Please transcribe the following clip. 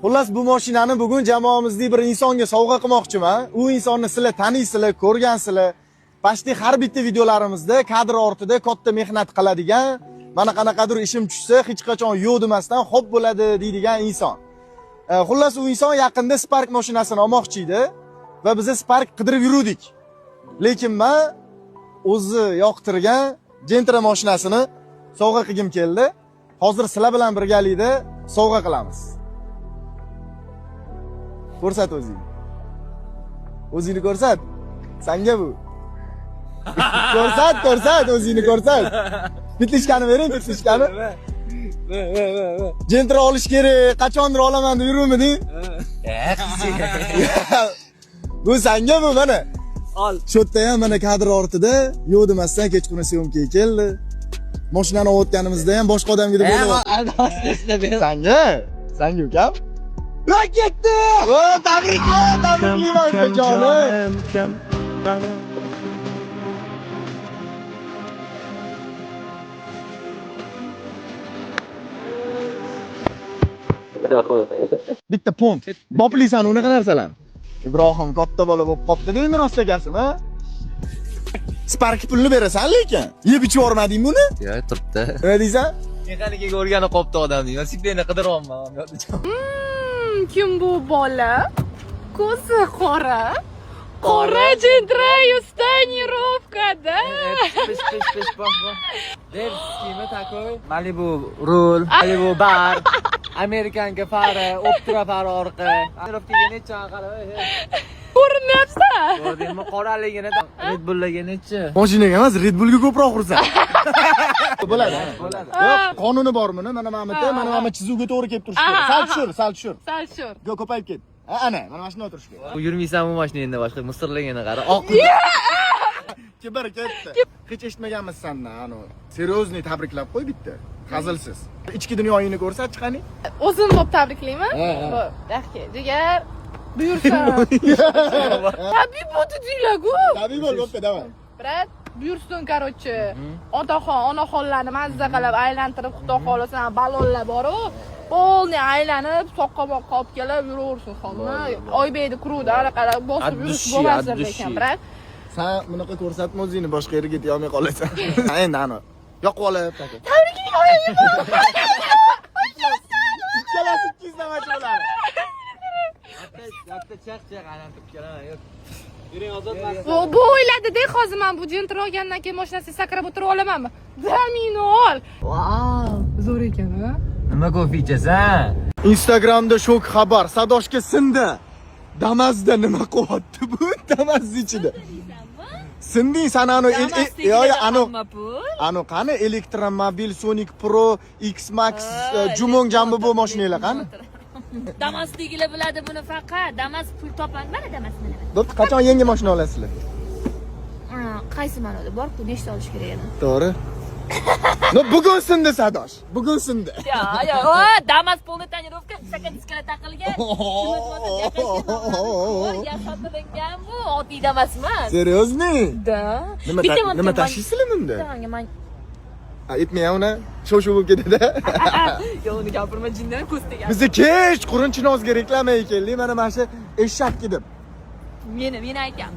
Xullas bu mashinani bugun jamoamizning bir insonga sovg'a qilmoqchiman. U insonni sizlar taniysizlar, ko'rgansizlar. Pashti har bitta videolarimizda kadr ortida katta mehnat qiladigan, mana qanaqadir ishim tushsa hech qachon yo'q demasdan xo'p bo'ladi deydigan inson. Xullas u inson yaqinda Spark mashinasini olmoqchi edi va biz Spark qidirib yurdik. Lekin men o'zi yoqtirgan Gentra mashinasini sovg'a qilgim keldi. Hozir sizlar bilan birgalikda sovg'a qilamiz. Ko'rsat o'zingni. O'zingni ko'rsat. Senga bu. Ko'rsat o'zingni ko'rsat. Bitlishkani bering, bitlishkani. Gentra olish kerak, qachondir olaman deb yurmiding? Bu senga bu mana. Ol. Shu yerda ham mana kadr ortida yo'q demasdan kechqurun syomkaga keldi. Mashinani olayotganimizda ham boshqa odamga deb o'ylab. Senga ukam? Ben ketdi! O, tabriklayman jonim. Bitta pont. Boplaysan unaqa narsalarni. Ibrohim katta bola bo'lib qopti deymi rost egasimi, ha? Spark pulni berasan lekin. Yeb ichib yormading buni? Yo'q, turibdi. Nima deysan? Mexanikaga o'rganib qopti odamning. Velosipedni qidiryapman. Kim bu bola? Ko'zi qora. Qora Gentra tonirovkada. Pish, bosh. Derskimi takoy? Malibu rul, Malibu bar, Amerikanka fari, Optra fari orqa. Tonirovkaga necha qarab. Ko'rinyapsan? Ko'rdingmi? Qoraligini Red Bullga necha? Mashinaga emas, Red Bullga ko'proq ursan. Bo'ladi. Yo'q, qonuni bormi? Mana mana chizuvga to'g'ri kelib turish kerak. Sal tushir. Ko'payib ket. Ana, mana shunday o'tirish kerak. Bu yurmaysan bu mashina endi boshqa mustirligini qara. Oq. Kibir ketdi. Hech eshitmaganmiz sendan, ano. Seriozniy tabriklab qo'y bitta. Hazilsiz. Ichki dunyoyingni ko'rsat qani? O'zim bo'p tabriklayman. Yaxshi, jigar. Buyursan. Tabiiy bo'ldi deylar-ku. Tabiiy bo'l, bo'pti, davom. Brat, buyursin, короче. Otaxon, onaxonlarni mazza qilib aylantirib, xudo xolasa balonlar bor-ku. Polni aylanib, soqqa-moqqa olib kelib yuraversin xonni. Oybekni kuruvda qarab bosib yurish bo'lmasdir lekin, brat. Sen bunaqa ko'rsatma o'zingni boshqa yerga keta olmay qolasan. Endi ana. Yoqib olib taka. Tabriklayman. Ikkalasi 200 namachi bo'ladi. Yatta chaq aylantirib kelaman. Yo'q. Yuring Bu o'yladi-da, hozir men bu Gentra olgandan keyin mashinasiga sakrab o'tirib olamanmi? Zamini ol. Vau, zo'r ekan-a? Nima ko'fichasan? Instagramda shok xabar. Sadoshga sindi. Damazda nima qilyapti bu? Damaz ichida. Sinding san anu qani elektromobil Sonic Pro X Max Jumong Jumbo bu mashinalar qani? Damasligilar biladi buni faqat. Damas pul topadi. Mana Damas mana. Bo'pti, qachon yangi mashina olasizlar? Qaysi ma'noda bor-ku, nechta olish kerak edi? To'g'ri. No bugun sindi Sadosh. Bugun sindi. Yo'q. O, Damas polni tonirovka, sakadiskala taqilgan. Yashatilgan bu, oddiy Damas emas. Seriozmi? Da. Nima tashiysizlar bunda? Men Aytmay uni sho'shuv bo'lib ketadi. Yo'q, uni gapirma, jindan ko'z tegan. Bizni kech Qurun Chinozga reklamaya keldik. Mana shu eshak deb. Meni aytgan.